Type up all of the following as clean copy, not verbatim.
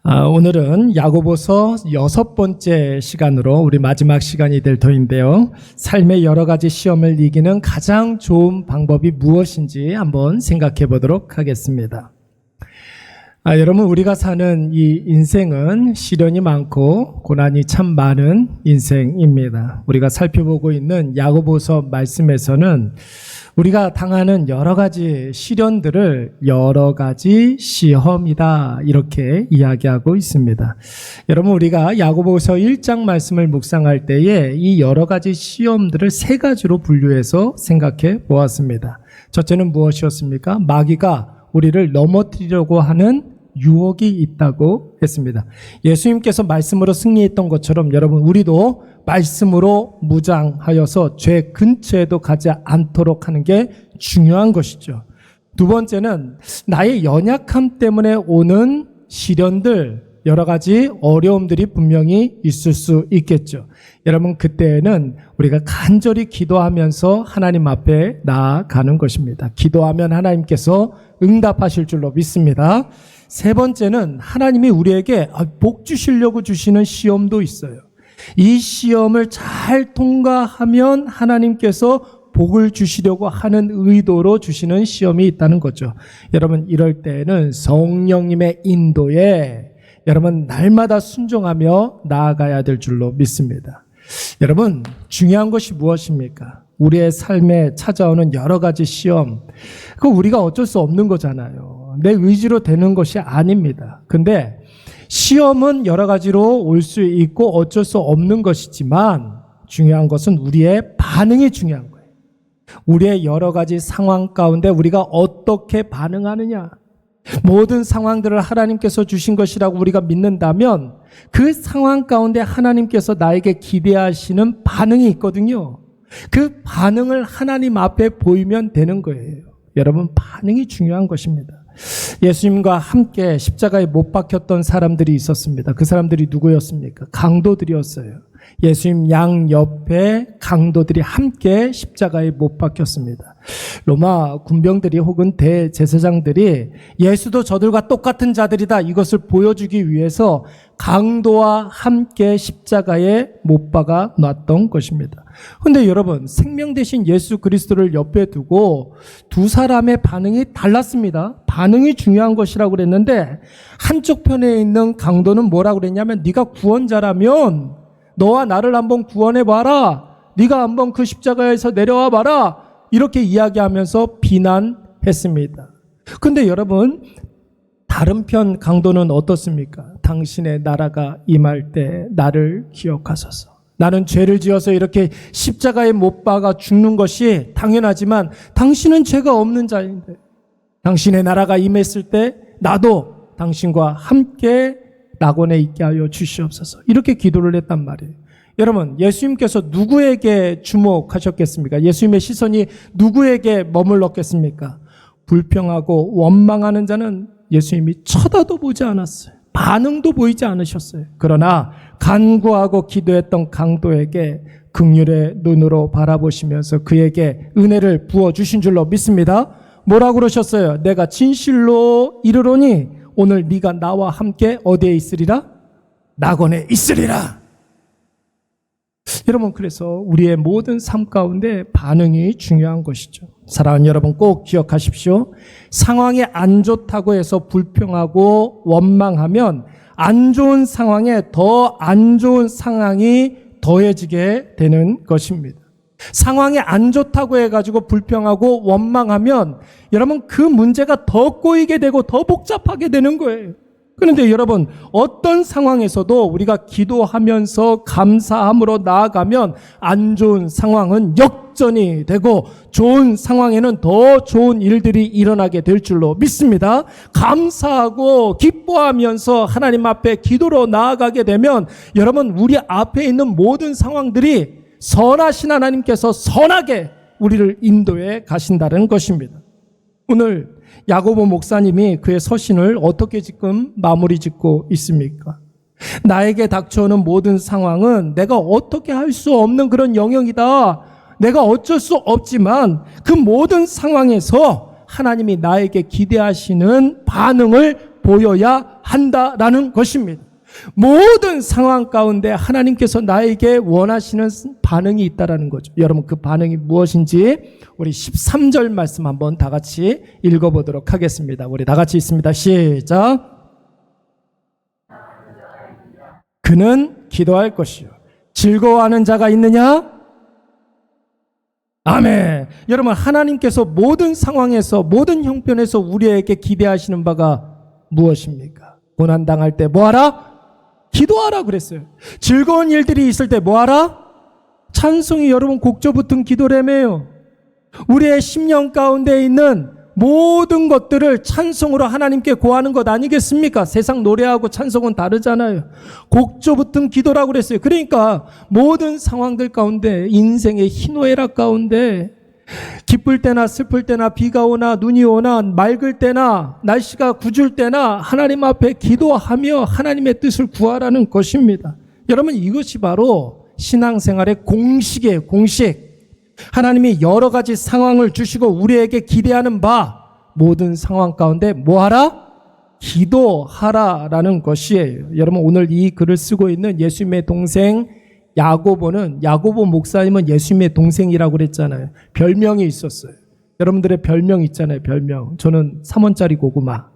오늘은 야고보서 6번째 시간으로 우리 마지막 시간이 될 터인데요. 삶의 여러 가지 시험을 이기는 가장 좋은 방법이 무엇인지 한번 생각해 보도록 하겠습니다. 여러분, 우리가 사는 이 인생은 시련이 많고 고난이 참 많은 인생입니다. 우리가 살펴보고 있는 야고보서 말씀에서는 우리가 당하는 여러 가지 시련들을 여러 가지 시험이다 이렇게 이야기하고 있습니다. 여러분, 우리가 야고보서 1장 말씀을 묵상할 때에 이 여러 가지 시험들을 세 가지로 분류해서 생각해 보았습니다. 첫째는 무엇이었습니까? 마귀가 우리를 넘어뜨리려고 하는 유혹이 있다고 했습니다. 예수님께서 말씀으로 승리했던 것처럼 여러분, 우리도 말씀으로 무장하여서 죄 근처에도 가지 않도록 하는 게 중요한 것이죠. 두 번째는 나의 연약함 때문에 오는 시련들, 여러 가지 어려움들이 분명히 있을 수 있겠죠. 여러분, 그때는 우리가 간절히 기도하면서 하나님 앞에 나아가는 것입니다. 기도하면 하나님께서 응답하실 줄로 믿습니다. 세 번째는 하나님이 우리에게 복 주시려고 주시는 시험도 있어요. 이 시험을 잘 통과하면 하나님께서 복을 주시려고 하는 의도로 주시는 시험이 있다는 거죠. 여러분, 이럴 때는 성령님의 인도에 여러분 날마다 순종하며 나아가야 될 줄로 믿습니다. 여러분, 중요한 것이 무엇입니까? 우리의 삶에 찾아오는 여러 가지 시험, 그거 우리가 어쩔 수 없는 거잖아요. 내 의지로 되는 것이 아닙니다. 근데 시험은 여러 가지로 올 수 있고 어쩔 수 없는 것이지만 중요한 것은 우리의 반응이 중요한 거예요. 우리의 여러 가지 상황 가운데 우리가 어떻게 반응하느냐. 모든 상황들을 하나님께서 주신 것이라고 우리가 믿는다면 그 상황 가운데 하나님께서 나에게 기대하시는 반응이 있거든요. 그 반응을 하나님 앞에 보이면 되는 거예요. 여러분, 반응이 중요한 것입니다. 예수님과 함께 십자가에 못 박혔던 사람들이 있었습니다. 그 사람들이 누구였습니까? 강도들이었어요. 예수님 양 옆에 강도들이 함께 십자가에 못 박혔습니다. 로마 군병들이 혹은 대제사장들이 예수도 저들과 똑같은 자들이다 이것을 보여주기 위해서 강도와 함께 십자가에 못 박아 놨던 것입니다. 그런데 여러분, 생명 대신 예수 그리스도를 옆에 두고 두 사람의 반응이 달랐습니다. 반응이 중요한 것이라고 그랬는데 한쪽 편에 있는 강도는 뭐라고 그랬냐면, 네가 구원자라면 너와 나를 한번 구원해봐라. 네가 한번 그 십자가에서 내려와 봐라. 이렇게 이야기하면서 비난했습니다. 그런데 여러분, 다른 편 강도는 어떻습니까? 당신의 나라가 임할 때 나를 기억하소서. 나는 죄를 지어서 이렇게 십자가에 못 박아 죽는 것이 당연하지만 당신은 죄가 없는 자인데 당신의 나라가 임했을 때 나도 당신과 함께 낙원에 있게 하여 주시옵소서. 이렇게 기도를 했단 말이에요. 여러분, 예수님께서 누구에게 주목하셨겠습니까? 예수님의 시선이 누구에게 머물렀겠습니까? 불평하고 원망하는 자는 예수님이 쳐다도 보지 않았어요. 반응도 보이지 않으셨어요. 그러나 간구하고 기도했던 강도에게 긍휼의 눈으로 바라보시면서 그에게 은혜를 부어주신 줄로 믿습니다. 뭐라고 그러셨어요? 내가 진실로 이르노니 오늘 네가 나와 함께 어디에 있으리라? 낙원에 있으리라. 여러분, 그래서 우리의 모든 삶 가운데 반응이 중요한 것이죠. 사랑하는 여러분, 꼭 기억하십시오. 상황이 안 좋다고 해서 불평하고 원망하면 안 좋은 상황에 더 안 좋은 상황이 더해지게 되는 것입니다. 상황이 안 좋다고 해가지고 불평하고 원망하면 여러분, 그 문제가 더 꼬이게 되고 더 복잡하게 되는 거예요. 그런데 여러분, 어떤 상황에서도 우리가 기도하면서 감사함으로 나아가면 안 좋은 상황은 역전이 되고 좋은 상황에는 더 좋은 일들이 일어나게 될 줄로 믿습니다. 감사하고 기뻐하면서 하나님 앞에 기도로 나아가게 되면 여러분, 우리 앞에 있는 모든 상황들이 선하신 하나님께서 선하게 우리를 인도해 가신다는 것입니다. 오늘 야고보 목사님이 그의 서신을 어떻게 지금 마무리 짓고 있습니까? 나에게 닥쳐오는 모든 상황은 내가 어떻게 할 수 없는 그런 영역이다. 내가 어쩔 수 없지만 그 모든 상황에서 하나님이 나에게 기대하시는 반응을 보여야 한다라는 것입니다. 모든 상황 가운데 하나님께서 나에게 원하시는 반응이 있다라는 거죠. 여러분, 그 반응이 무엇인지 우리 13절 말씀 한번 다 같이 읽어보도록 하겠습니다. 우리 다 같이 있습니다. 시작. 그는 기도할 것이요 즐거워하는 자가 있느냐? 아멘. 여러분, 하나님께서 모든 상황에서 모든 형편에서 우리에게 기대하시는 바가 무엇입니까? 고난당할 때 뭐하라? 기도하라 그랬어요. 즐거운 일들이 있을 때 뭐하라? 찬송이 여러분 곡조 붙은 기도라며요. 우리의 심령 가운데 있는 모든 것들을 찬송으로 하나님께 고하는 것 아니겠습니까? 세상 노래하고 찬송은 다르잖아요. 곡조 붙은 기도라고 그랬어요. 그러니까 모든 상황들 가운데, 인생의 희노애락 가운데, 기쁠 때나 슬플 때나 비가 오나 눈이 오나 맑을 때나 날씨가 궂을 때나 하나님 앞에 기도하며 하나님의 뜻을 구하라는 것입니다. 여러분, 이것이 바로 신앙생활의 공식이에요. 공식. 하나님이 여러 가지 상황을 주시고 우리에게 기대하는 바, 모든 상황 가운데 뭐하라? 기도하라라는 것이에요. 여러분, 오늘 이 글을 쓰고 있는 예수님의 동생 야고보 목사님은 예수님의 동생이라고 그랬잖아요. 별명이 있었어요. 여러분들의 별명 있잖아요. 별명. 저는 3원짜리 고구마.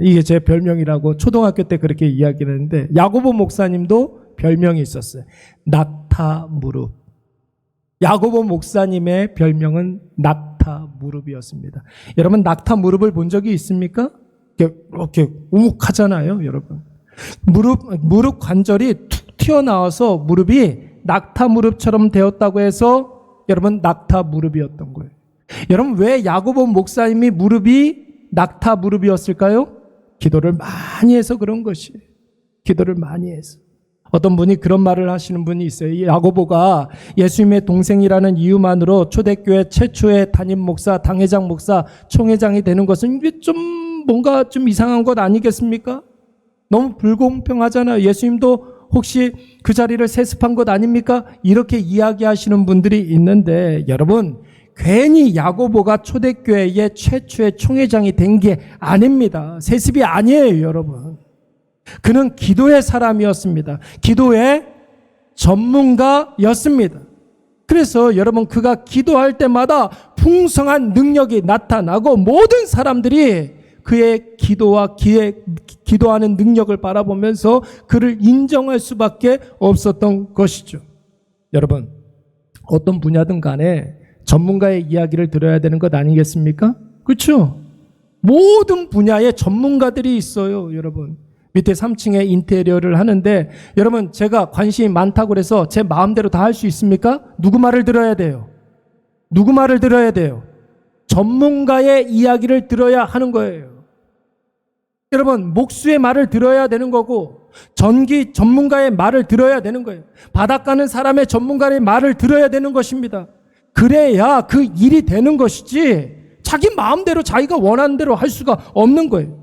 이게 제 별명이라고 초등학교 때 그렇게 이야기를 했는데, 야고보 목사님도 별명이 있었어요. 낙타 무릎. 야고보 목사님의 별명은 낙타 무릎이었습니다. 여러분, 낙타 무릎을 본 적이 있습니까? 이렇게 우묵하잖아요, 여러분. 무릎 관절이 툭 튀어나와서 무릎이 낙타 무릎처럼 되었다고 해서 여러분, 낙타 무릎이었던 거예요. 여러분, 왜 야고보 목사님이 무릎이 낙타 무릎이었을까요? 기도를 많이 해서 그런 것이에요. 기도를 많이 해서. 어떤 분이 그런 말을 하시는 분이 있어요. 야고보가 예수님의 동생이라는 이유만으로 초대교회 최초의 담임 목사, 당회장 목사, 총회장이 되는 것은 이게 좀 뭔가 좀 이상한 것 아니겠습니까? 너무 불공평하잖아요. 예수님도 혹시 그 자리를 세습한 것 아닙니까? 이렇게 이야기하시는 분들이 있는데, 여러분, 괜히 야고보가 초대교회의 최초의 총회장이 된 게 아닙니다. 세습이 아니에요, 여러분. 그는 기도의 사람이었습니다. 기도의 전문가였습니다. 그래서 여러분, 그가 기도할 때마다 풍성한 능력이 나타나고 모든 사람들이 그의 기도와 기도하는 능력을 바라보면서 그를 인정할 수밖에 없었던 것이죠. 여러분, 어떤 분야든 간에 전문가의 이야기를 들어야 되는 것 아니겠습니까? 그렇죠? 모든 분야에 전문가들이 있어요, 여러분. 밑에 3층에 인테리어를 하는데, 여러분, 제가 관심이 많다고 그래서 제 마음대로 다 할 수 있습니까? 누구 말을 들어야 돼요? 누구 말을 들어야 돼요? 전문가의 이야기를 들어야 하는 거예요. 여러분, 목수의 말을 들어야 되는 거고, 전기 전문가의 말을 들어야 되는 거예요. 바닥 가는 사람의 전문가의 말을 들어야 되는 것입니다. 그래야 그 일이 되는 것이지, 자기 마음대로 자기가 원하는 대로 할 수가 없는 거예요.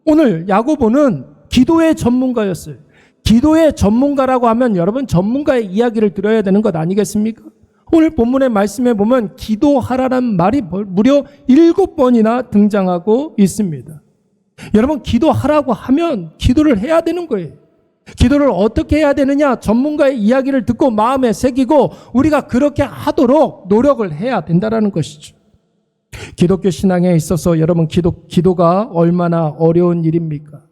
오늘 야고보는 기도의 전문가였어요. 기도의 전문가라고 하면 여러분, 전문가의 이야기를 들어야 되는 것 아니겠습니까? 오늘 본문의 말씀에 보면 기도하라는 말이 무려 7번이나 등장하고 있습니다. 여러분, 기도하라고 하면 기도를 해야 되는 거예요. 기도를 어떻게 해야 되느냐? 전문가의 이야기를 듣고 마음에 새기고 우리가 그렇게 하도록 노력을 해야 된다는 것이죠. 기독교 신앙에 있어서 여러분, 기도가 얼마나 어려운 일입니까?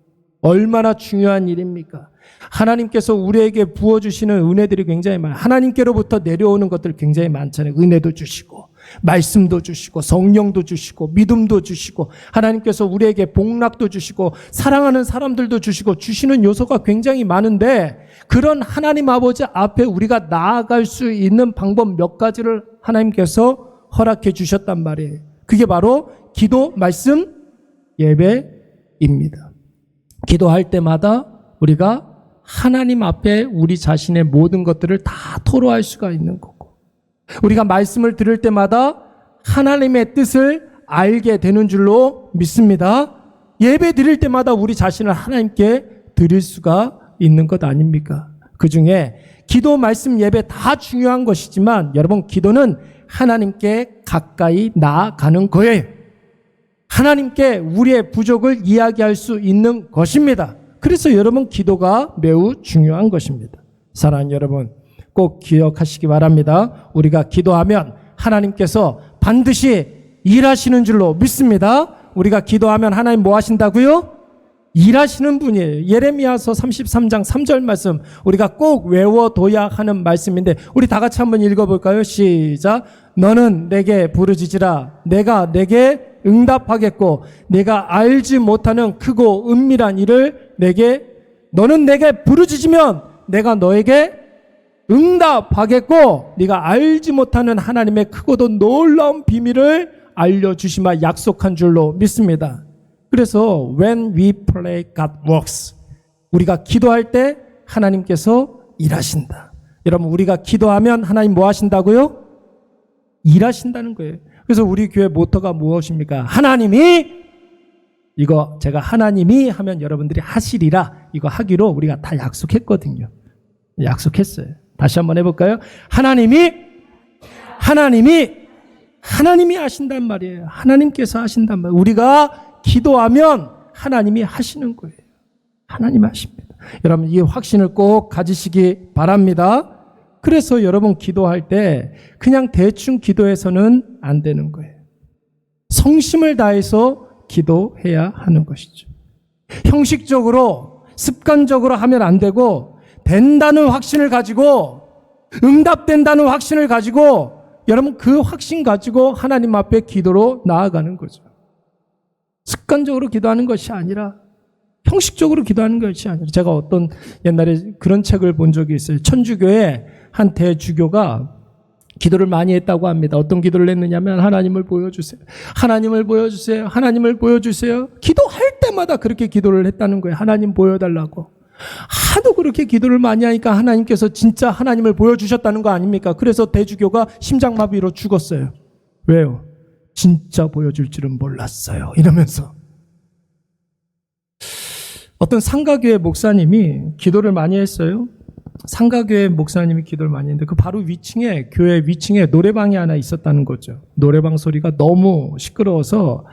얼마나 중요한 일입니까? 하나님께서 우리에게 부어주시는 은혜들이 굉장히 많아요. 하나님께로부터 내려오는 것들 굉장히 많잖아요. 은혜도 주시고, 말씀도 주시고, 성령도 주시고, 믿음도 주시고, 하나님께서 우리에게 복락도 주시고, 사랑하는 사람들도 주시고, 주시는 요소가 굉장히 많은데, 그런 하나님 아버지 앞에 우리가 나아갈 수 있는 방법 몇 가지를 하나님께서 허락해 주셨단 말이에요. 그게 바로 기도, 말씀, 예배입니다. 기도할 때마다 우리가 하나님 앞에 우리 자신의 모든 것들을 다 토로할 수가 있는 거고, 우리가 말씀을 들을 때마다 하나님의 뜻을 알게 되는 줄로 믿습니다. 예배 드릴 때마다 우리 자신을 하나님께 드릴 수가 있는 것 아닙니까? 그 중에 기도, 말씀, 예배 다 중요한 것이지만 여러분, 기도는 하나님께 가까이 나아가는 거예요. 하나님께 우리의 부족을 이야기할 수 있는 것입니다. 그래서 여러분 기도가 매우 중요한 것입니다. 사랑하는 여러분 꼭 기억하시기 바랍니다. 우리가 기도하면 하나님께서 반드시 일하시는 줄로 믿습니다. 우리가 기도하면 하나님 뭐 하신다고요? 일하시는 분이에요. 예레미야서 33장 3절 말씀 우리가 꼭 외워둬야 하는 말씀인데 우리 다 같이 한번 읽어볼까요? 시작. 너는 내게 부르짖으라 내가 내게 응답하겠고 내가 알지 못하는 크고 은밀한 일을 너는 내게 부르짖으면 내가 너에게 응답하겠고 네가 알지 못하는 하나님의 크고도 놀라운 비밀을 알려주시마 약속한 줄로 믿습니다. 그래서 when we pray, God works. 우리가 기도할 때 하나님께서 일하신다. 여러분 우리가 기도하면 하나님 뭐 하신다고요? 일하신다는 거예요. 그래서 우리 교회 모토가 무엇입니까? 하나님이 이거 제가 하나님이 하면 여러분들이 하시리라 이거 하기로 우리가 다 약속했거든요. 약속했어요. 다시 한번 해볼까요? 하나님이 하신단 말이에요. 하나님께서 하신단 말이에요. 우리가 기도하면 하나님이 하시는 거예요. 하나님이 하십니다. 여러분 이 확신을 꼭 가지시기 바랍니다. 그래서 여러분 기도할 때 그냥 대충 기도해서는 안 되는 거예요. 성심을 다해서 기도해야 하는 것이죠. 형식적으로 습관적으로 하면 안 되고 된다는 확신을 가지고 응답된다는 확신을 가지고 여러분 그 확신 가지고 하나님 앞에 기도로 나아가는 거죠. 습관적으로 기도하는 것이 아니라 형식적으로 기도하는 것이 아니라 제가 어떤 옛날에 그런 책을 본 적이 있어요. 천주교의 한 대주교가 기도를 많이 했다고 합니다. 어떤 기도를 했느냐면 하나님을 보여주세요. 하나님을 보여주세요. 하나님을 보여주세요. 기도할 때마다 그렇게 기도를 했다는 거예요. 하나님 보여달라고. 하도 그렇게 기도를 많이 하니까 하나님께서 진짜 하나님을 보여주셨다는 거 아닙니까? 그래서 대주교가 심장마비로 죽었어요. 왜요? 진짜 보여줄 줄은 몰랐어요. 이러면서. 어떤 상가교회 목사님이 기도를 많이 했어요. 상가교회 목사님이 기도를 많이 했는데 그 바로 위층에 교회 위층에 노래방이 하나 있었다는 거죠. 노래방 소리가 너무 시끄러워서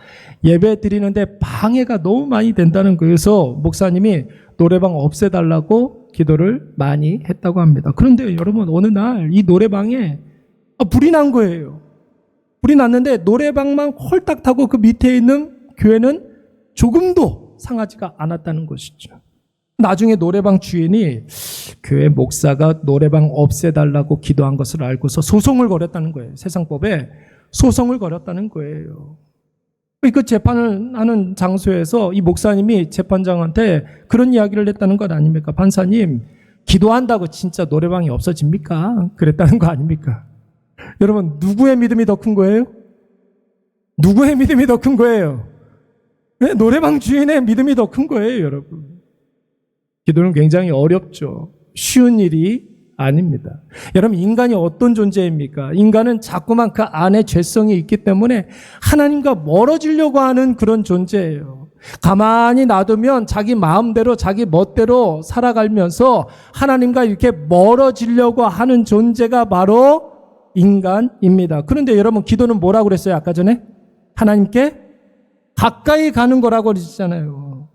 예배 드리는데 방해가 너무 많이 된다는 거예요. 그래서 목사님이 노래방 없애달라고 기도를 많이 했다고 합니다. 그런데 여러분 어느 날 이 노래방에 불이 난 거예요. 불이 났는데 노래방만 홀딱 타고 그 밑에 있는 교회는 조금도 상하지가 않았다는 것이죠. 나중에 노래방 주인이 교회 목사가 노래방 없애달라고 기도한 것을 알고서 소송을 걸었다는 거예요. 세상법에 소송을 걸었다는 거예요. 그 재판을 하는 장소에서 이 목사님이 재판장한테 그런 이야기를 했다는 것 아닙니까? 판사님, 기도한다고 진짜 노래방이 없어집니까? 그랬다는 거 아닙니까? 여러분, 누구의 믿음이 더 큰 거예요? 누구의 믿음이 더 큰 거예요? 네, 노래방 주인의 믿음이 더 큰 거예요, 여러분. 기도는 굉장히 어렵죠. 쉬운 일이 아닙니다. 여러분, 인간이 어떤 존재입니까? 인간은 자꾸만 그 안에 죄성이 있기 때문에 하나님과 멀어지려고 하는 그런 존재예요. 가만히 놔두면 자기 마음대로 자기 멋대로 살아가면서 하나님과 이렇게 멀어지려고 하는 존재가 바로 인간입니다. 그런데 여러분, 기도는 뭐라고 그랬어요? 아까 전에? 하나님께 가까이 가는 거라고 그러잖아요.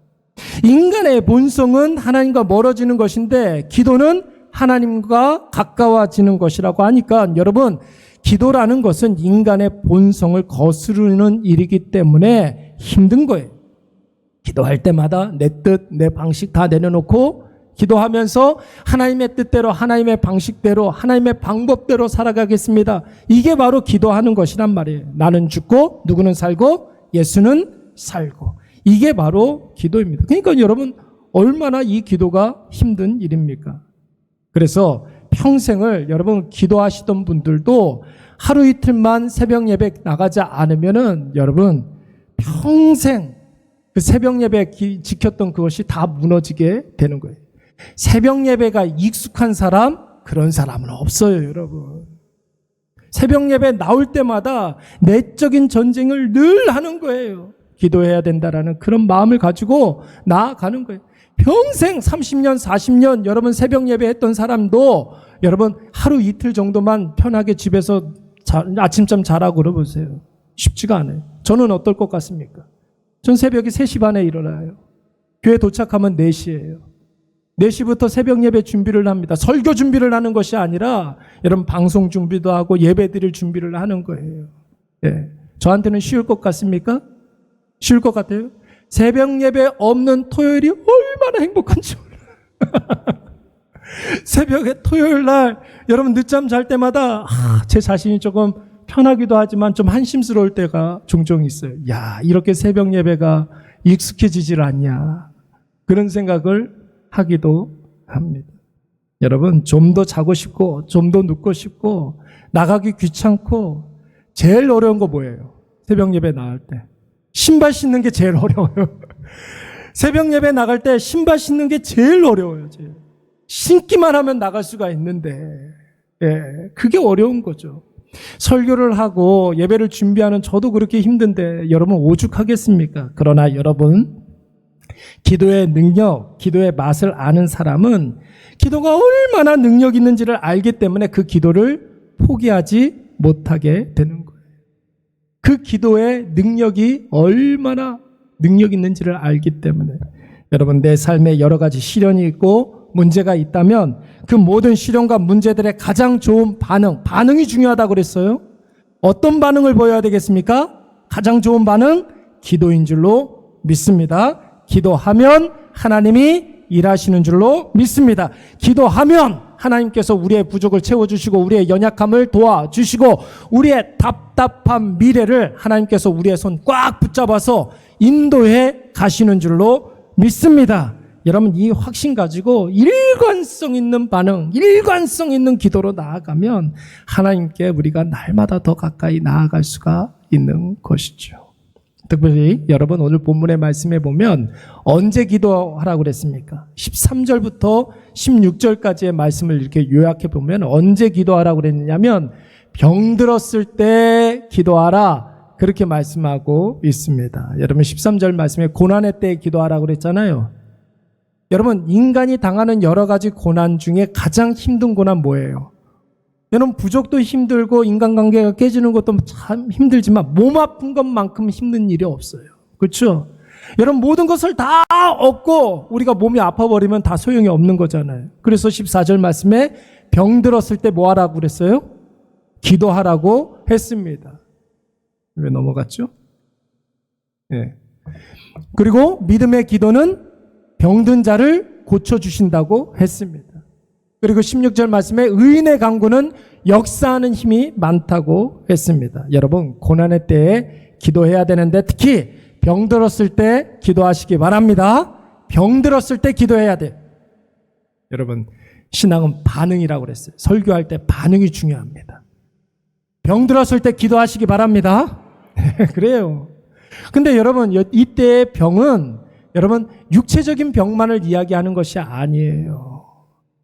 인간의 본성은 하나님과 멀어지는 것인데 기도는 하나님과 가까워지는 것이라고 하니까 여러분, 기도라는 것은 인간의 본성을 거스르는 일이기 때문에 힘든 거예요. 기도할 때마다 내 뜻, 내 방식 다 내려놓고 기도하면서 하나님의 뜻대로, 하나님의 방식대로, 하나님의 방법대로 살아가겠습니다. 이게 바로 기도하는 것이란 말이에요. 나는 죽고 누구는 살고 예수는 살고. 이게 바로 기도입니다. 그러니까 여러분, 얼마나 이 기도가 힘든 일입니까? 그래서 평생을 여러분 기도하시던 분들도 하루 이틀만 새벽 예배 나가지 않으면은 여러분 평생 그 새벽 예배 지켰던 그것이 다 무너지게 되는 거예요. 새벽 예배가 익숙한 사람, 그런 사람은 없어요, 여러분. 새벽 예배 나올 때마다 내적인 전쟁을 늘 하는 거예요. 기도해야 된다라는 그런 마음을 가지고 나아가는 거예요. 평생 30년, 40년 여러분 새벽 예배 했던 사람도 여러분 하루 이틀 정도만 편하게 집에서 아침잠 자라고 그러보세요. 쉽지가 않아요. 저는 어떨 것 같습니까? 전 새벽에 3시 반에 일어나요. 교회 도착하면 4시예요. 4시부터 새벽 예배 준비를 합니다. 설교 준비를 하는 것이 아니라 여러분 방송 준비도 하고 예배 드릴 준비를 하는 거예요. 예. 저한테는 쉬울 것 같습니까? 쉬울 것 같아요? 새벽 예배 없는 토요일이 얼마나 행복한지 몰라요. 새벽에 토요일 날 여러분 늦잠 잘 때마다 제 자신이 조금 편하기도 하지만 좀 한심스러울 때가 종종 있어요. 야, 이렇게 새벽 예배가 익숙해지질 않냐. 그런 생각을 하기도 합니다. 여러분, 좀 더 자고 싶고 좀 더 눕고 싶고 나가기 귀찮고 제일 어려운 거 뭐예요? 새벽 예배 나갈 때 신발 신는 게 제일 어려워요. 새벽 예배 나갈 때 신발 신는 게 제일 어려워요. 제일. 신기만 하면 나갈 수가 있는데 그게 어려운 거죠. 설교를 하고 예배를 준비하는 저도 그렇게 힘든데 여러분 오죽하겠습니까? 그러나 여러분 기도의 능력, 기도의 맛을 아는 사람은 기도가 얼마나 능력 있는지를 알기 때문에 그 기도를 포기하지 못하게 되는 거예요. 그 기도의 능력이 얼마나 능력 있는지를 알기 때문에 여러분 내 삶에 여러 가지 시련이 있고 문제가 있다면 그 모든 시련과 문제들의 가장 좋은 반응이 중요하다고 그랬어요. 어떤 반응을 보여야 되겠습니까? 가장 좋은 반응, 기도인 줄로 믿습니다. 기도하면 하나님이 일하시는 줄로 믿습니다. 기도하면 하나님께서 우리의 부족을 채워주시고 우리의 연약함을 도와주시고 우리의 답답한 미래를 하나님께서 우리의 손 꽉 붙잡아서 인도해 가시는 줄로 믿습니다. 여러분 이 확신 가지고 일관성 있는 반응, 일관성 있는 기도로 나아가면 하나님께 우리가 날마다 더 가까이 나아갈 수가 있는 것이죠. 특별히 여러분 오늘 본문의 말씀에 보면 언제 기도하라고 그랬습니까? 13절부터 16절까지의 말씀을 이렇게 요약해 보면 언제 기도하라고 그랬냐면 병들었을 때 기도하라 그렇게 말씀하고 있습니다. 여러분 13절 말씀에 고난의 때에 기도하라고 그랬잖아요. 여러분 인간이 당하는 여러 가지 고난 중에 가장 힘든 고난 뭐예요? 여러분 부족도 힘들고 인간관계가 깨지는 것도 참 힘들지만 몸 아픈 것만큼 힘든 일이 없어요. 그렇죠? 여러분 모든 것을 다 얻고 우리가 몸이 아파버리면 다 소용이 없는 거잖아요. 그래서 14절 말씀에 병들었을 때 뭐 하라고 그랬어요? 기도하라고 했습니다. 왜 넘어갔죠? 네. 그리고 믿음의 기도는 병든 자를 고쳐주신다고 했습니다. 그리고 16절 말씀에 의인의 간구는 역사하는 힘이 많다고 했습니다. 여러분 고난의 때에 기도해야 되는데 특히 병들었을 때 기도하시기 바랍니다. 병들었을 때 기도해야 돼. 여러분 신앙은 반응이라고 그랬어요. 설교할 때 반응이 중요합니다. 병들었을 때 기도하시기 바랍니다. 그래요. 근데 여러분 이때의 병은 여러분 육체적인 병만을 이야기하는 것이 아니에요.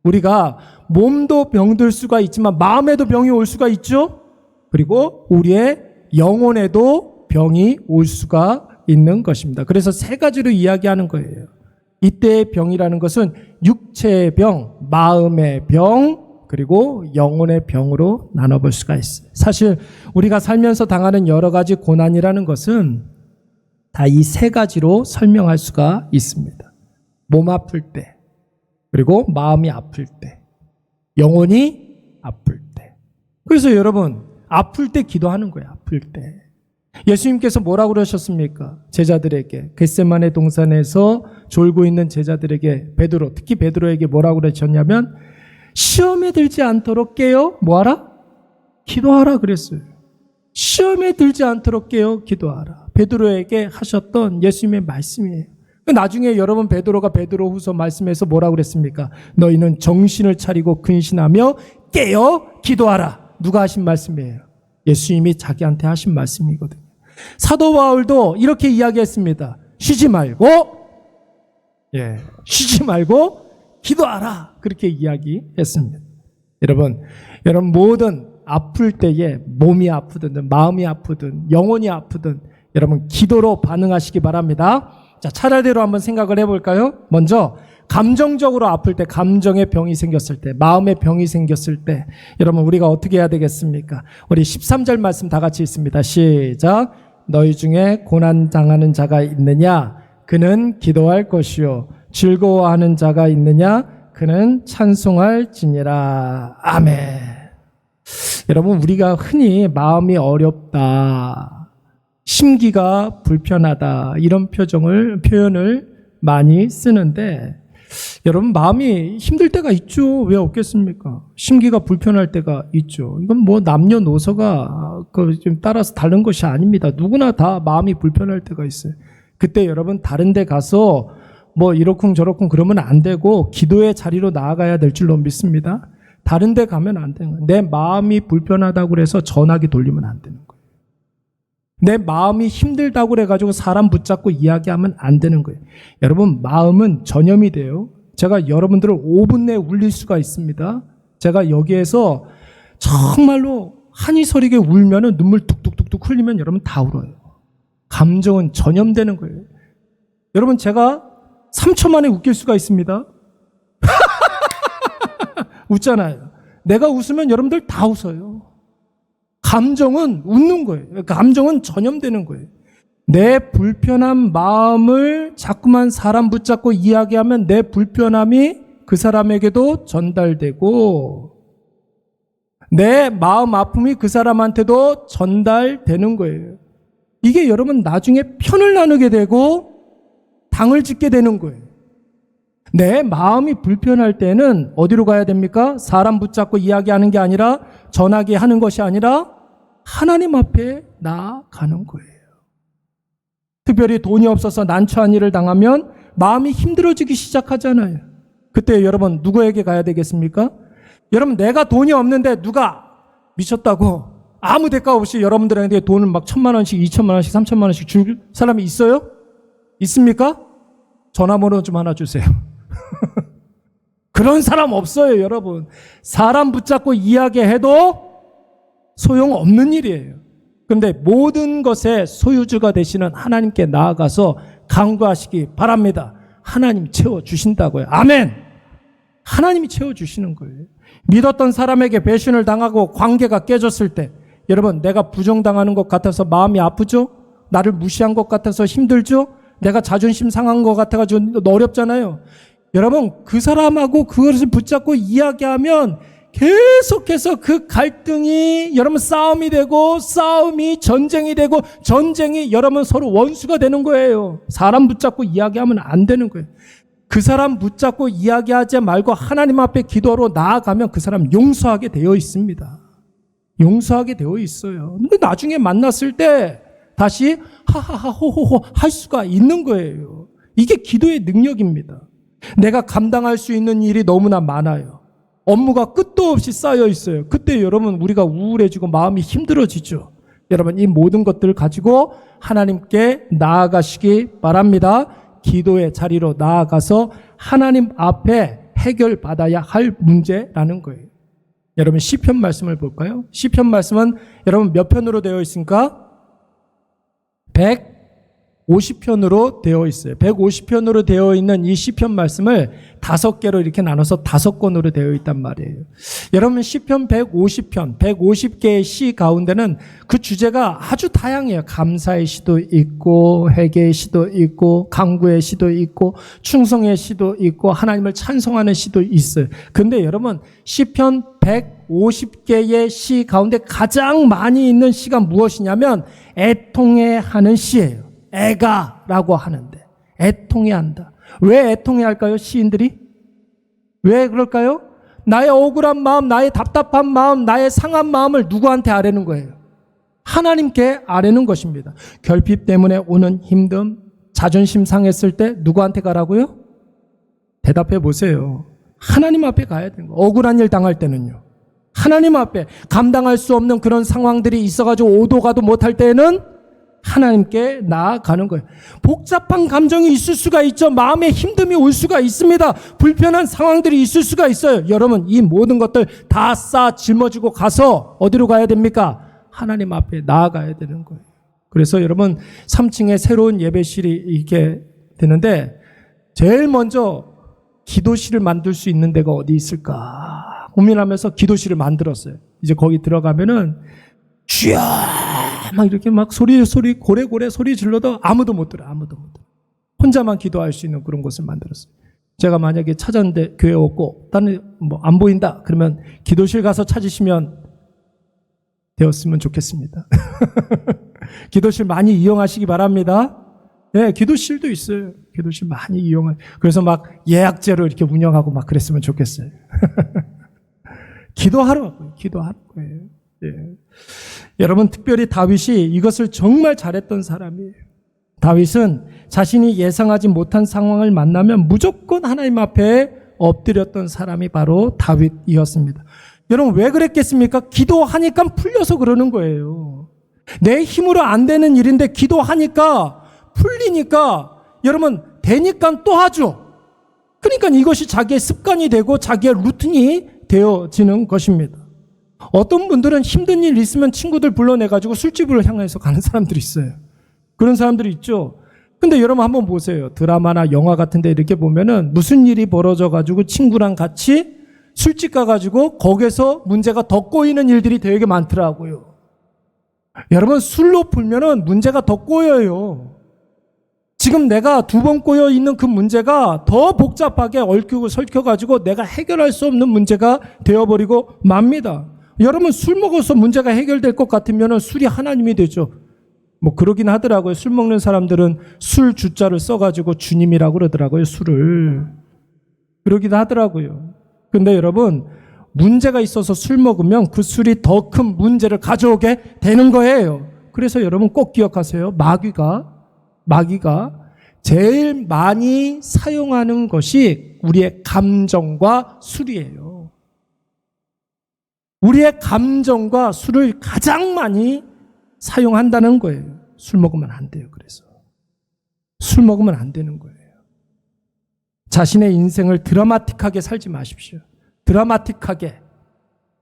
우리가 몸도 병들 수가 있지만 마음에도 병이 올 수가 있죠. 그리고 우리의 영혼에도 병이 올 수가 있는 것입니다. 그래서 세 가지로 이야기하는 거예요. 이때의 병이라는 것은 육체의 병, 마음의 병, 그리고 영혼의 병으로 나눠볼 수가 있어요. 사실 우리가 살면서 당하는 여러 가지 고난이라는 것은 다 이 세 가지로 설명할 수가 있습니다. 몸 아플 때, 그리고 마음이 아플 때, 영혼이 아플 때. 그래서 여러분 아플 때 기도하는 거예요. 아플 때. 예수님께서 뭐라고 그러셨습니까? 제자들에게 겟세마네 동산에서 졸고 있는 제자들에게 베드로, 특히 베드로에게 뭐라고 그러셨냐면 시험에 들지 않도록 깨어 뭐하라? 기도하라 그랬어요. 시험에 들지 않도록 깨어 기도하라. 베드로에게 하셨던 예수님의 말씀이에요. 나중에 여러분 베드로가 베드로후서 말씀에서 뭐라고 그랬습니까? 너희는 정신을 차리고 근신하며 깨어 기도하라. 누가 하신 말씀이에요? 예수님이 자기한테 하신 말씀이거든요. 사도 바울도 이렇게 이야기했습니다. 쉬지 말고 기도하라. 그렇게 이야기했습니다. 여러분 모든 아플 때에 몸이 아프든 마음이 아프든 영혼이 아프든 여러분 기도로 반응하시기 바랍니다. 자, 차례대로 한번 생각을 해볼까요? 먼저 감정적으로 아플 때, 감정의 병이 생겼을 때, 마음의 병이 생겼을 때 여러분 우리가 어떻게 해야 되겠습니까? 우리 13절 말씀 다 같이 있습니다. 시작. 너희 중에 고난당하는 자가 있느냐? 그는 기도할 것이요. 즐거워하는 자가 있느냐? 그는 찬송할지니라. 아멘. 여러분, 우리가 흔히 마음이 어렵다, 심기가 불편하다, 이런 표현을 많이 쓰는데, 여러분, 마음이 힘들 때가 있죠. 왜 없겠습니까? 심기가 불편할 때가 있죠. 이건 뭐 남녀노소가 좀 따라서 다른 것이 아닙니다. 누구나 다 마음이 불편할 때가 있어요. 그때 여러분, 다른 데 가서 뭐 이러쿵저러쿵 그러면 안 되고 기도의 자리로 나아가야 될 줄로 믿습니다. 다른 데 가면 안 되는 거예요. 내 마음이 불편하다고 그래서 전화기 돌리면 안 되는 거예요. 내 마음이 힘들다고 그래가지고 사람 붙잡고 이야기하면 안 되는 거예요. 여러분, 마음은 전염이 돼요. 제가 여러분들을 5분 내에 울릴 수가 있습니다. 제가 여기에서 정말로 한이 서리게 울면은 눈물 뚝뚝뚝뚝 흘리면 여러분 다 울어요. 감정은 전염되는 거예요. 여러분, 제가 3초 만에 웃길 수가 있습니다. 웃잖아요. 내가 웃으면 여러분들 다 웃어요. 감정은 웃는 거예요. 감정은 전염되는 거예요. 내 불편한 마음을 자꾸만 사람 붙잡고 이야기하면 내 불편함이 그 사람에게도 전달되고 내 마음 아픔이 그 사람한테도 전달되는 거예요. 이게 여러분 나중에 편을 나누게 되고 당을 짓게 되는 거예요. 내 마음이 불편할 때는 어디로 가야 됩니까? 사람 붙잡고 이야기하는 게 아니라, 전하게 하는 것이 아니라 하나님 앞에 나아가는 거예요. 특별히 돈이 없어서 난처한 일을 당하면 마음이 힘들어지기 시작하잖아요. 그때 여러분 누구에게 가야 되겠습니까? 여러분, 내가 돈이 없는데 누가 미쳤다고 아무 대가 없이 여러분들에게 돈을 막 1,000만 원씩, 2,000만 원씩, 3,000만 원씩 줄 사람이 있어요? 있습니까? 전화번호 좀 하나 주세요. 그런 사람 없어요, 여러분. 사람 붙잡고 이야기해도 소용없는 일이에요. 그런데 모든 것의 소유주가 되시는 하나님께 나아가서 간구하시기 바랍니다. 하나님 채워주신다고요. 아멘! 하나님이 채워주시는 거예요. 믿었던 사람에게 배신을 당하고 관계가 깨졌을 때, 여러분, 내가 부정당하는 것 같아서 마음이 아프죠? 나를 무시한 것 같아서 힘들죠? 내가 자존심 상한 것 같아가지고 어렵잖아요. 여러분, 그 사람하고 그것을 붙잡고 이야기하면 계속해서 그 갈등이 여러분 싸움이 되고, 싸움이 전쟁이 되고, 전쟁이 여러분 서로 원수가 되는 거예요. 사람 붙잡고 이야기하면 안 되는 거예요. 그 사람 붙잡고 이야기하지 말고 하나님 앞에 기도로 나아가면 그 사람 용서하게 되어 있습니다. 용서하게 되어 있어요. 근데 나중에 만났을 때 다시 하하하 호호호 할 수가 있는 거예요. 이게 기도의 능력입니다. 내가 감당할 수 있는 일이 너무나 많아요. 업무가 끝도 없이 쌓여 있어요. 그때 여러분 우리가 우울해지고 마음이 힘들어지죠. 여러분, 이 모든 것들을 가지고 하나님께 나아가시기 바랍니다. 기도의 자리로 나아가서 하나님 앞에 해결받아야 할 문제라는 거예요. 여러분, 시편 말씀을 볼까요? 시편 말씀은 여러분 몇 편으로 되어 있습니까? 150편으로 되어 있어요. 150편으로 되어 있는 이 시편 말씀을 5개로 이렇게 나눠서 5권으로 되어 있단 말이에요. 여러분, 시편 150편, 150개의 시 가운데는 그 주제가 아주 다양해요. 감사의 시도 있고, 회개의 시도 있고, 간구의 시도 있고, 충성의 시도 있고, 하나님을 찬송하는 시도 있어요. 근데 여러분, 시편 150개의 시 가운데 가장 많이 있는 시가 무엇이냐면 애통해 하는 시예요. 애가라고 하는데 애통해 한다. 왜 애통해 할까요? 시인들이? 왜 그럴까요? 나의 억울한 마음, 나의 답답한 마음, 나의 상한 마음을 누구한테 아뢰는 거예요? 하나님께 아뢰는 것입니다. 결핍 때문에 오는 힘듦, 자존심 상했을 때 누구한테 가라고요? 대답해 보세요. 하나님 앞에 가야 되는 거예요. 억울한 일 당할 때는요. 하나님 앞에 감당할 수 없는 그런 상황들이 있어가지고 오도 가도 못할 때는 하나님께 나아가는 거예요. 복잡한 감정이 있을 수가 있죠. 마음에 힘듦이 올 수가 있습니다. 불편한 상황들이 있을 수가 있어요. 여러분, 이 모든 것들 다 쌓아 짊어지고 가서 어디로 가야 됩니까? 하나님 앞에 나아가야 되는 거예요. 그래서 여러분 3층에 새로운 예배실이 있게 되는데 제일 먼저 기도실을 만들 수 있는 데가 어디 있을까 고민하면서 기도실을 만들었어요. 이제 거기 들어가면은 주여 막 이렇게 막 소리 고래고래 소리 질러도 아무도 못 들어. 혼자만 기도할 수 있는 그런 곳을 만들었어요. 제가 만약에 찾았는데 교회 없고 다른 뭐 안 보인다 그러면 기도실 가서 찾으시면 되었으면 좋겠습니다. 기도실 많이 이용하시기 바랍니다. 네, 기도실도 있어요. 기도실 많이 이용해. 그래서 막 예약제로 이렇게 운영하고 막 그랬으면 좋겠어요. 기도하라고요. 기도하라고요. 예. 여러분, 특별히 다윗이 이것을 정말 잘했던 사람이에요. 다윗은 자신이 예상하지 못한 상황을 만나면 무조건 하나님 앞에 엎드렸던 사람이 바로 다윗이었습니다. 여러분, 왜 그랬겠습니까? 기도하니까 풀려서 그러는 거예요. 내 힘으로 안 되는 일인데 기도하니까 풀리니까 여러분 되니까 또 하죠. 그러니까 이것이 자기의 습관이 되고 자기의 루틴이 되어지는 것입니다. 어떤 분들은 힘든 일 있으면 친구들 불러내가지고 술집을 향해서 가는 사람들이 있어요. 그런 사람들이 있죠. 근데 여러분 한번 보세요. 드라마나 영화 같은 데 이렇게 보면은 무슨 일이 벌어져가지고 친구랑 같이 술집 가가지고 거기서 문제가 더 꼬이는 일들이 되게 많더라고요. 여러분 술로 풀면은 문제가 더 꼬여요. 지금 내가 2번 꼬여 있는 그 문제가 더 복잡하게 얽히고 설켜가지고 내가 해결할 수 없는 문제가 되어버리고 맙니다. 여러분 술 먹어서 문제가 해결될 것 같으면 술이 하나님이 되죠. 뭐 그러긴 하더라고요. 술 먹는 사람들은 술 주자를 써가지고 주님이라고 그러더라고요. 술을. 그러기도 하더라고요. 근데 여러분 문제가 있어서 술 먹으면 그 술이 더 큰 문제를 가져오게 되는 거예요. 그래서 여러분 꼭 기억하세요. 마귀가 제일 많이 사용하는 것이 우리의 감정과 술이에요. 우리의 감정과 술을 가장 많이 사용한다는 거예요. 술 먹으면 안 돼요. 그래서 술 먹으면 안 되는 거예요. 자신의 인생을 드라마틱하게 살지 마십시오. 드라마틱하게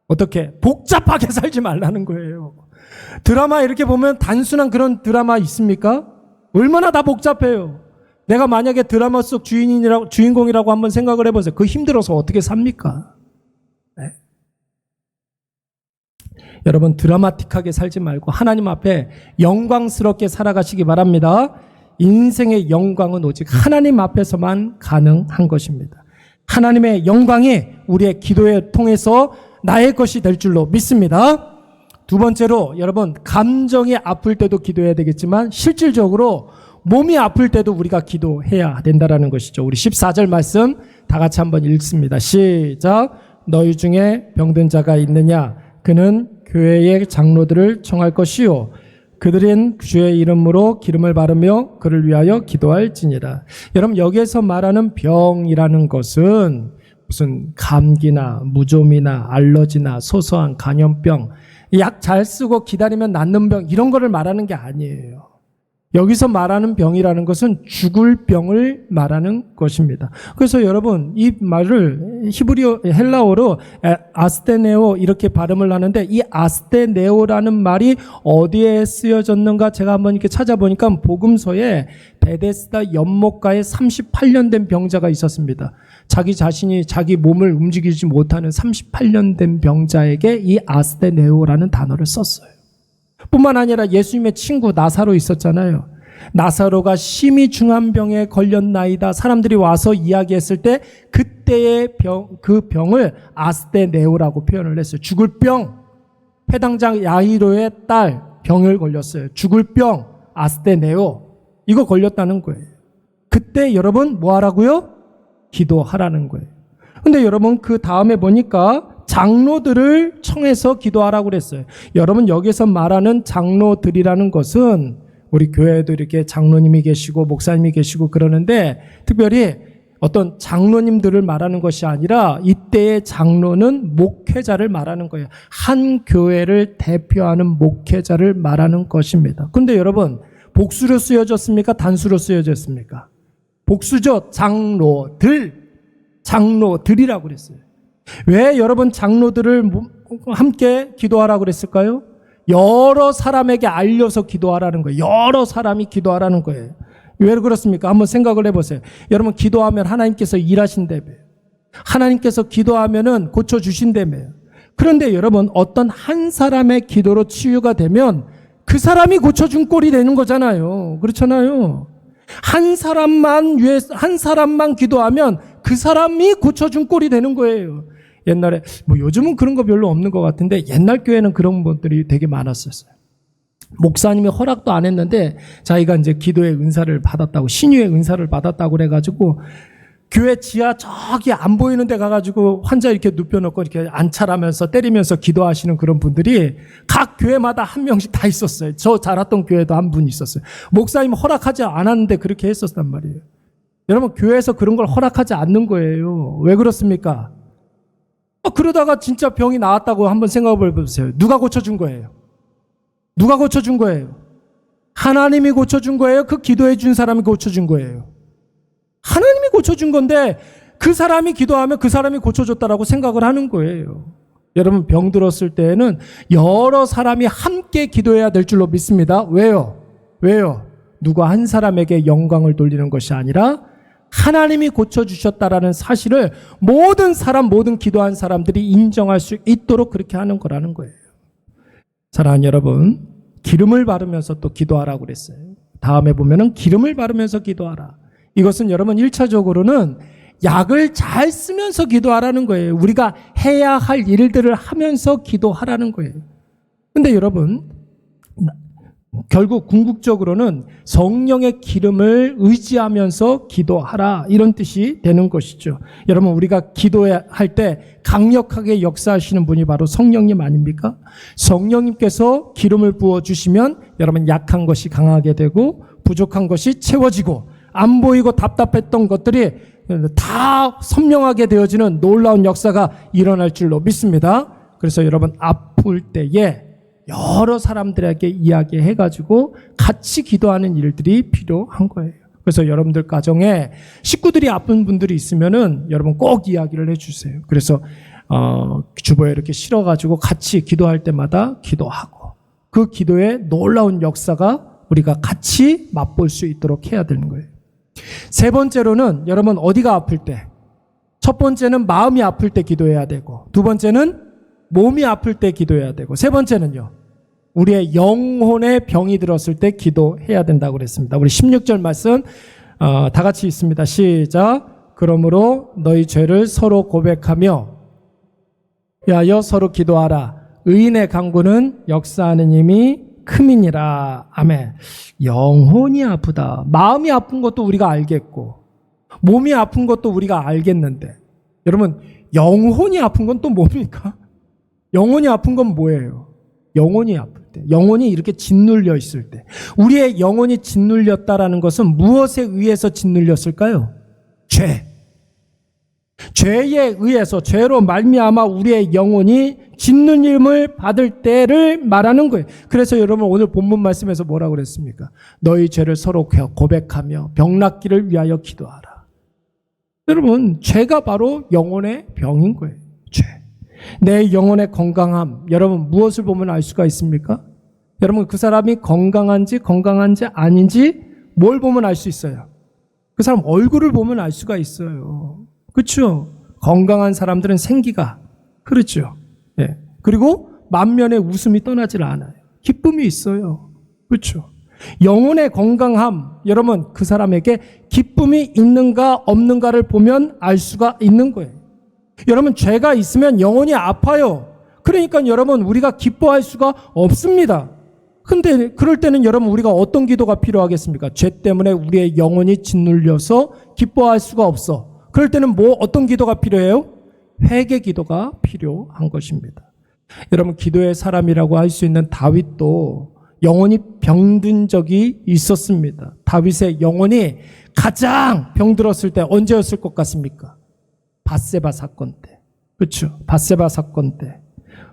어떻게 복잡하게 살지 말라는 거예요. 드라마 이렇게 보면 단순한 그런 드라마 있습니까? 얼마나 다 복잡해요. 내가 만약에 드라마 속 주인공이라고 한번 생각을 해보세요. 그 힘들어서 어떻게 삽니까? 네. 여러분 드라마틱하게 살지 말고 하나님 앞에 영광스럽게 살아가시기 바랍니다. 인생의 영광은 오직 하나님 앞에서만 가능한 것입니다. 하나님의 영광이 우리의 기도에 통해서 나의 것이 될 줄로 믿습니다. 두 번째로 여러분 감정이 아플 때도 기도해야 되겠지만 실질적으로 몸이 아플 때도 우리가 기도해야 된다는 것이죠. 우리 14절 말씀 다 같이 한번 읽습니다. 시작. 너희 중에 병든 자가 있느냐? 그는 교회의 장로들을 청할 것이요 그들은 주의 이름으로 기름을 바르며 그를 위하여 기도할지니라. 여러분 여기에서 말하는 병이라는 것은 무슨 감기나 무좀이나 알러지나 소소한 간염병, 약 잘 쓰고 기다리면 낫는 병 이런 거를 말하는 게 아니에요. 여기서 말하는 병이라는 것은 죽을 병을 말하는 것입니다. 그래서 여러분 이 말을 히브리어 헬라어로 아스테네오 이렇게 발음을 하는데 이 아스테네오라는 말이 어디에 쓰여졌는가 제가 한번 이렇게 찾아보니까 복음서에 베데스다 연못가에 38년 된 병자가 있었습니다. 자기 자신이 자기 몸을 움직이지 못하는 38년 된 병자에게 이 아스테네오라는 단어를 썼어요. 뿐만 아니라 예수님의 친구 나사로 있었잖아요. 나사로가 심히 중한 병에 걸렸나이다. 사람들이 와서 이야기했을 때 그때의 그 병을 아스테네오라고 표현을 했어요. 죽을 병. 해당장 야이로의 딸 병을 걸렸어요. 죽을 병 아스테네오. 이거 걸렸다는 거예요. 그때 여러분 뭐 하라고요? 기도하라는 거예요. 근데 여러분 그 다음에 보니까 장로들을 청해서 기도하라고 그랬어요. 여러분 여기서 말하는 장로들이라는 것은 우리 교회에도 이렇게 장로님이 계시고 목사님이 계시고 그러는데 특별히 어떤 장로님들을 말하는 것이 아니라 이때의 장로는 목회자를 말하는 거예요. 한 교회를 대표하는 목회자를 말하는 것입니다. 근데 여러분 복수로 쓰여졌습니까? 단수로 쓰여졌습니까? 복수죠. 장로들이라고 그랬어요. 왜 여러분 장로들을 함께 기도하라고 그랬을까요? 여러 사람에게 알려서 기도하라는 거예요. 여러 사람이 기도하라는 거예요. 왜 그렇습니까? 한번 생각을 해보세요. 여러분 기도하면 하나님께서 일하신다며요. 하나님께서 기도하면은 고쳐주신다며요. 그런데 여러분 어떤 한 사람의 기도로 치유가 되면 그 사람이 고쳐준 꼴이 되는 거잖아요. 그렇잖아요. 한 사람만 기도하면 그 사람이 고쳐준 꼴이 되는 거예요. 옛날에 뭐 요즘은 그런 거 별로 없는 것 같은데 옛날 교회는 그런 분들이 되게 많았었어요. 목사님이 허락도 안 했는데 자기가 이제 기도의 은사를 받았다고, 신유의 은사를 받았다고 그래가지고 교회 지하 저기 안 보이는 데 가가지고 환자 이렇게 눕혀놓고 이렇게 안찰하면서 때리면서 기도하시는 그런 분들이 각 교회마다 한 명씩 다 있었어요. 저 자랐던 교회도 한 분 있었어요. 목사님 허락하지 않았는데 그렇게 했었단 말이에요. 여러분, 교회에서 그런 걸 허락하지 않는 거예요. 왜 그렇습니까? 그러다가 진짜 병이 나았다고 한번 생각해 보세요. 누가 고쳐준 거예요? 누가 고쳐준 거예요? 하나님이 고쳐준 거예요? 그 기도해 준 사람이 고쳐준 거예요? 하나님이 고쳐준 건데 그 사람이 기도하면 그 사람이 고쳐줬다라고 생각을 하는 거예요. 여러분, 병 들었을 때에는 여러 사람이 함께 기도해야 될 줄로 믿습니다. 왜요? 누가 한 사람에게 영광을 돌리는 것이 아니라 하나님이 고쳐주셨다라는 사실을 모든 기도한 사람들이 인정할 수 있도록 그렇게 하는 거라는 거예요. 사랑하는 여러분, 기름을 바르면서 또 기도하라고 그랬어요. 다음에 보면은 기름을 바르면서 기도하라. 이것은 여러분 1차적으로는 약을 잘 쓰면서 기도하라는 거예요. 우리가 해야 할 일들을 하면서 기도하라는 거예요. 근데 여러분, 결국 궁극적으로는 성령의 기름을 의지하면서 기도하라, 이런 뜻이 되는 것이죠. 여러분, 우리가 기도할 때 강력하게 역사하시는 분이 바로 성령님 아닙니까? 성령님께서 기름을 부어주시면 여러분, 약한 것이 강하게 되고 부족한 것이 채워지고 안 보이고 답답했던 것들이 다 선명하게 되어지는 놀라운 역사가 일어날 줄로 믿습니다. 그래서 여러분, 아플 때에 여러 사람들에게 이야기해가지고 같이 기도하는 일들이 필요한 거예요. 그래서 여러분들 가정에 식구들이 아픈 분들이 있으면은 여러분 꼭 이야기를 해주세요. 그래서 주보에 이렇게 실어가지고 같이 기도할 때마다 기도하고 그 기도의 놀라운 역사가 우리가 같이 맛볼 수 있도록 해야 되는 거예요. 세 번째로는 여러분, 어디가 아플 때? 첫 번째는 마음이 아플 때 기도해야 되고, 두 번째는 몸이 아플 때 기도해야 되고, 세 번째는요, 우리의 영혼의 병이 들었을 때 기도해야 된다고 그랬습니다. 우리 16절 말씀 다 같이 있습니다. 시작. 그러므로 너희 죄를 서로 고백하며 위하여 서로 기도하라. 의인의 간구는 역사하는 힘이 크민이라. 아멘. 영혼이 아프다. 마음이 아픈 것도 우리가 알겠고 몸이 아픈 것도 우리가 알겠는데, 여러분, 영혼이 아픈 건 또 뭡니까? 영혼이 아픈 건 뭐예요? 영혼이 아플 때, 영혼이 이렇게 짓눌려 있을 때, 우리의 영혼이 짓눌렸다라는 것은 무엇에 의해서 짓눌렸을까요? 죄에 의해서, 죄로 말미암아 우리의 영혼이 짓눌림을 받을 때를 말하는 거예요. 그래서 여러분, 오늘 본문 말씀에서 뭐라고 그랬습니까? 너희 죄를 서로 고백하며 병 낫기를 위하여 기도하라. 여러분, 죄가 바로 영혼의 병인 거예요. 죄. 내 영혼의 건강함, 여러분 무엇을 보면 알 수가 있습니까? 여러분, 그 사람이 건강한지 아닌지 뭘 보면 알 수 있어요? 그 사람 얼굴을 보면 알 수가 있어요. 그렇죠? 건강한 사람들은 생기가, 그렇죠? 네. 그리고 만면의 웃음이 떠나질 않아요. 기쁨이 있어요. 그렇죠? 영혼의 건강함, 여러분, 그 사람에게 기쁨이 있는가 없는가를 보면 알 수가 있는 거예요. 여러분, 죄가 있으면 영혼이 아파요. 그러니까 여러분, 우리가 기뻐할 수가 없습니다. 근데 그럴 때는 여러분, 우리가 어떤 기도가 필요하겠습니까? 죄 때문에 우리의 영혼이 짓눌려서 기뻐할 수가 없어. 그럴 때는 어떤 기도가 필요해요? 회개 기도가 필요한 것입니다. 여러분, 기도의 사람이라고 할 수 있는 다윗도 영혼이 병든 적이 있었습니다. 다윗의 영혼이 가장 병들었을 때 언제였을 것 같습니까? 밧세바 사건 때. 그렇죠? 밧세바 사건 때.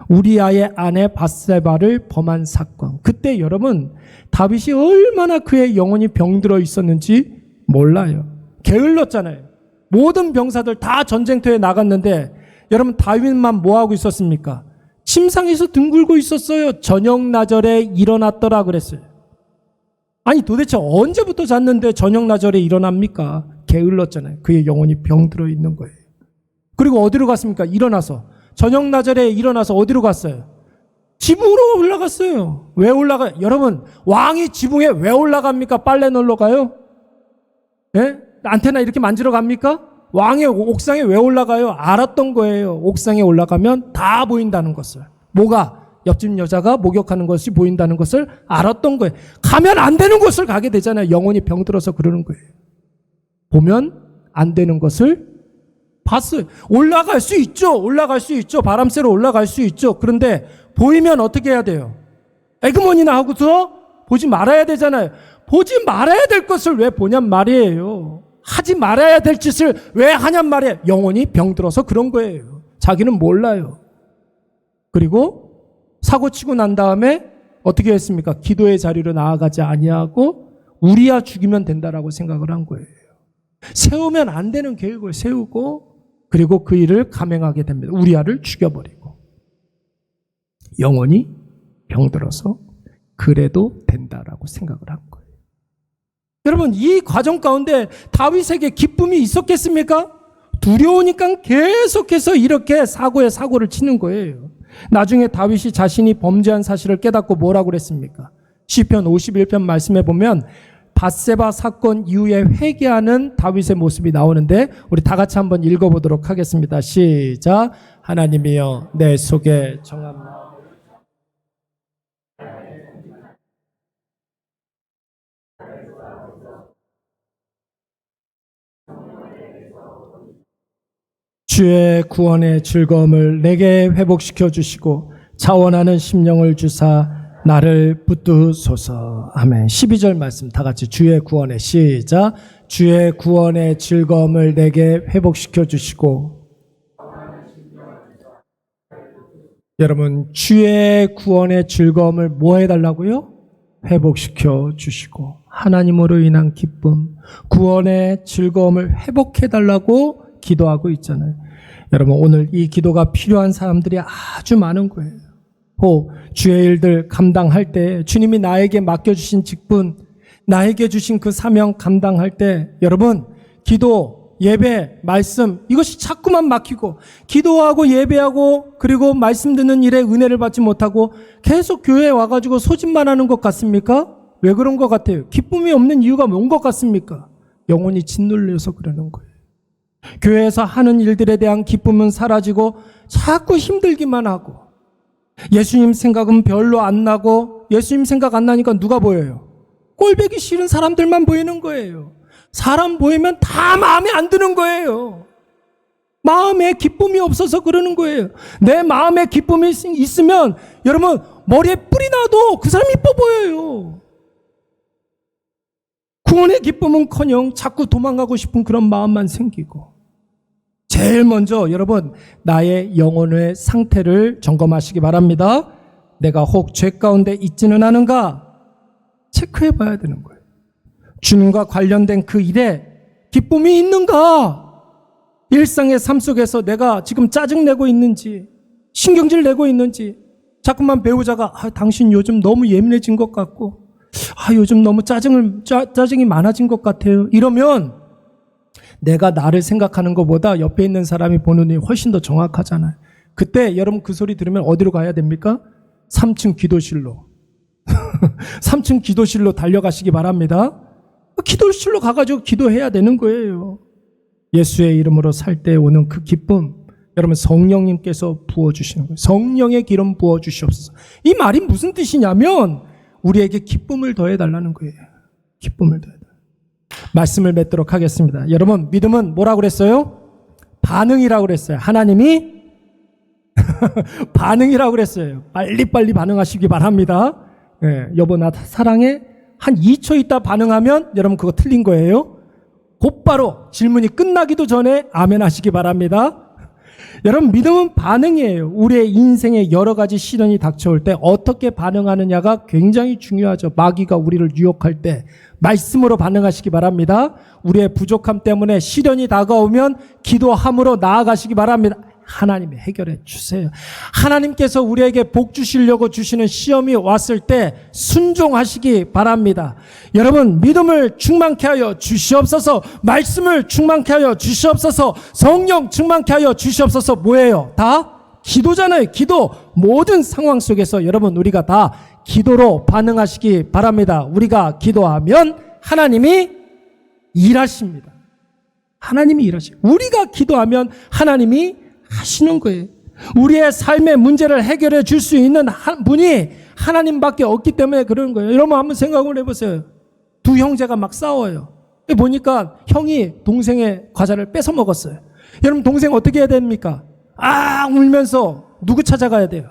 우리아의 아내 밧세바를 범한 사건. 그때 여러분, 다윗이 얼마나 그의 영혼이 병들어 있었는지 몰라요. 게을렀잖아요. 모든 병사들 다 전쟁터에 나갔는데 여러분, 다윗만 뭐하고 있었습니까? 침상에서 뒹굴고 있었어요. 저녁나절에 일어났더라 그랬어요. 아니, 도대체 언제부터 잤는데 저녁나절에 일어납니까? 게을렀잖아요. 그의 영혼이 병들어 있는 거예요. 그리고 어디로 갔습니까? 일어나서. 저녁나절에 일어나서 어디로 갔어요? 지붕으로 올라갔어요. 왜 여러분, 왕이 지붕에 왜 올라갑니까? 빨래 널러 가요? 예? 안테나 이렇게 만지러 갑니까? 왕의 옥상에 왜 올라가요? 알았던 거예요. 옥상에 올라가면 다 보인다는 것을. 뭐가? 옆집 여자가 목욕하는 것이 보인다는 것을 알았던 거예요. 가면 안 되는 곳을 가게 되잖아요. 영혼이 병들어서 그러는 거예요. 보면 안 되는 것을 봤어요. 올라갈 수 있죠. 올라갈 수 있죠. 바람 쐬러 올라갈 수 있죠. 그런데 보이면 어떻게 해야 돼요? 에그머니나 하고서 보지 말아야 되잖아요. 보지 말아야 될 것을 왜 보냔 말이에요. 하지 말아야 될 짓을 왜 하냔 말이에요. 영혼이 병들어서 그런 거예요. 자기는 몰라요. 그리고 사고 치고 난 다음에 어떻게 했습니까? 기도의 자리로 나아가지 아니하고 우리야 죽이면 된다라고 생각을 한 거예요. 세우면 안 되는 계획을 세우고 그리고 그 일을 감행하게 됩니다. 우리야를 죽여버리고. 영혼이 병들어서 그래도 된다라고 생각을 한 거예요. 여러분, 이 과정 가운데 다윗에게 기쁨이 있었겠습니까? 두려우니까 계속해서 이렇게 사고를 치는 거예요. 나중에 다윗이 자신이 범죄한 사실을 깨닫고 뭐라고 그랬습니까? 시편 51편 말씀에 보면 밧세바 사건 이후에 회개하는 다윗의 모습이 나오는데 우리 다 같이 한번 읽어보도록 하겠습니다. 시작. 하나님이여 내 속에 정한 마음 주의 구원의 즐거움을 내게 회복시켜 주시고 자원하는 심령을 주사 나를 붙드소서. 아멘. 12절 말씀 다 같이 주의 구원의 시작. 주의 구원의 즐거움을 내게 회복시켜 주시고. 여러분, 주의 구원의 즐거움을 뭐 해달라고요? 회복시켜 주시고 하나님으로 인한 기쁨, 구원의 즐거움을 회복해달라고 기도하고 있잖아요. 여러분, 오늘 이 기도가 필요한 사람들이 아주 많은 거예요. 주의 일들 감당할 때, 주님이 나에게 맡겨주신 직분, 나에게 주신 그 사명 감당할 때, 여러분, 기도, 예배, 말씀, 이것이 자꾸만 막히고, 기도하고 예배하고, 그리고 말씀 듣는 일에 은혜를 받지 못하고, 계속 교회에 와가지고 소집만 하는 것 같습니까? 왜 그런 것 같아요? 기쁨이 없는 이유가 뭔 것 같습니까? 영혼이 짓눌려서 그러는 거예요. 교회에서 하는 일들에 대한 기쁨은 사라지고 자꾸 힘들기만 하고 예수님 생각은 별로 안 나고 예수님 생각 안 나니까 누가 보여요? 꼴보기 싫은 사람들만 보이는 거예요. 사람 보이면 다 마음에 안 드는 거예요. 마음에 기쁨이 없어서 그러는 거예요. 내 마음에 기쁨이 있으면 여러분 머리에 뿔이 나도 그 사람 이뻐 보여요. 구원의 기쁨은커녕 자꾸 도망가고 싶은 그런 마음만 생기고. 제일 먼저 여러분 나의 영혼의 상태를 점검하시기 바랍니다. 내가 혹 죄 가운데 있지는 않은가 체크해 봐야 되는 거예요. 주님과 관련된 그 일에 기쁨이 있는가? 일상의 삶 속에서 내가 지금 짜증내고 있는지 신경질 내고 있는지 자꾸만 배우자가 당신 요즘 너무 예민해진 것 같고 요즘 너무 짜증이 많아진 것 같아요. 이러면 내가 나를 생각하는 것보다 옆에 있는 사람이 보는 눈이 훨씬 더 정확하잖아요. 그때 여러분 그 소리 들으면 어디로 가야 됩니까? 3층 기도실로. 3층 기도실로 달려가시기 바랍니다. 기도실로 가가지고 기도해야 되는 거예요. 예수의 이름으로 살 때 오는 그 기쁨, 여러분 성령님께서 부어주시는 거예요. 성령의 기름 부어주시옵소서. 이 말이 무슨 뜻이냐면 우리에게 기쁨을 더해달라는 거예요. 기쁨을 더해달라는 말씀을 맺도록 하겠습니다. 여러분, 믿음은 뭐라고 그랬어요? 반응이라고 그랬어요. 하나님이 반응이라고 그랬어요. 빨리빨리 반응하시기 바랍니다. 여보 나 사랑해? 한 2초 있다 반응하면 여러분 그거 틀린 거예요. 곧바로 질문이 끝나기도 전에 아멘 하시기 바랍니다. 여러분, 믿음은 반응이에요. 우리의 인생에 여러 가지 시련이 닥쳐올 때 어떻게 반응하느냐가 굉장히 중요하죠. 마귀가 우리를 유혹할 때 말씀으로 반응하시기 바랍니다. 우리의 부족함 때문에 시련이 다가오면 기도함으로 나아가시기 바랍니다. 하나님이 해결해 주세요. 하나님께서 우리에게 복 주시려고 주시는 시험이 왔을 때 순종하시기 바랍니다. 여러분, 믿음을 충만케 하여 주시옵소서. 말씀을 충만케 하여 주시옵소서. 성령 충만케 하여 주시옵소서. 뭐예요? 다 기도잖아요. 기도. 모든 상황 속에서 여러분 우리가 다 기도로 반응하시기 바랍니다. 우리가 기도하면 하나님이 일하십니다. 하나님이 일하시고 우리가 기도하면 하나님이 하시는 거예요. 우리의 삶의 문제를 해결해 줄 수 있는 분이 하나님밖에 없기 때문에 그런 거예요. 여러분 한번 생각을 해보세요. 두 형제가 막 싸워요. 보니까 형이 동생의 과자를 뺏어 먹었어요. 여러분 동생 어떻게 해야 됩니까? 울면서 누구 찾아가야 돼요?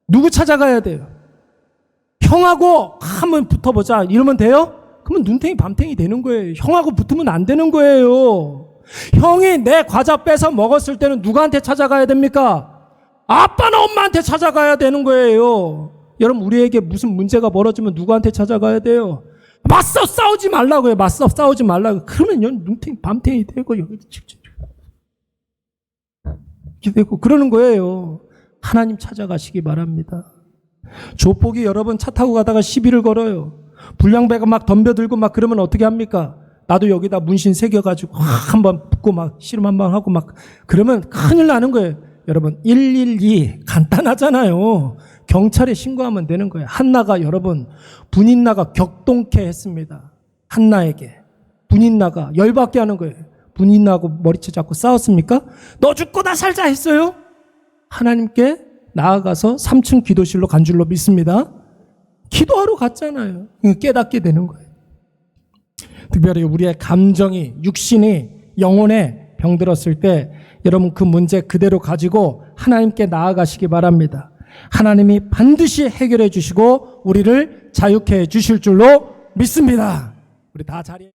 누구 찾아가야 돼요? 형하고 한번 붙어보자 이러면 돼요? 그러면 눈탱이 밤탱이 되는 거예요. 형하고 붙으면 안 되는 거예요. 형이 내 과자 뺏어 먹었을 때는 누구한테 찾아가야 됩니까? 아빠나 엄마한테 찾아가야 되는 거예요. 여러분 우리에게 무슨 문제가 벌어지면 누구한테 찾아가야 돼요? 맞서 싸우지 말라고요. 맞서 싸우지 말라고. 그러면 눈탱이 밤탱이 되고 이렇게 되고 그러는 거예요. 하나님 찾아가시기 바랍니다. 조폭이 여러분 차 타고 가다가 시비를 걸어요. 불량배가 막 덤벼들고 막 그러면 어떻게 합니까? 나도 여기다 문신 새겨가지고 한번 붙고 막 씨름 한번 하고 막 그러면 큰일 나는 거예요. 여러분 112 간단하잖아요. 경찰에 신고하면 되는 거예요. 한나가 여러분 분인나가 격동케 했습니다. 한나에게 분인나가 열받게 하는 거예요. 분인나하고 머리채 잡고 싸웠습니까? 너 죽고 나 살자 했어요. 하나님께 나아가서 3층 기도실로 간 줄로 믿습니다. 기도하러 갔잖아요. 깨닫게 되는 거예요. 특별히 우리의 감정이 육신이 영혼에 병들었을 때 여러분 그 문제 그대로 가지고 하나님께 나아가시기 바랍니다. 하나님이 반드시 해결해 주시고 우리를 자유케 해 주실 줄로 믿습니다. 우리 다 자리에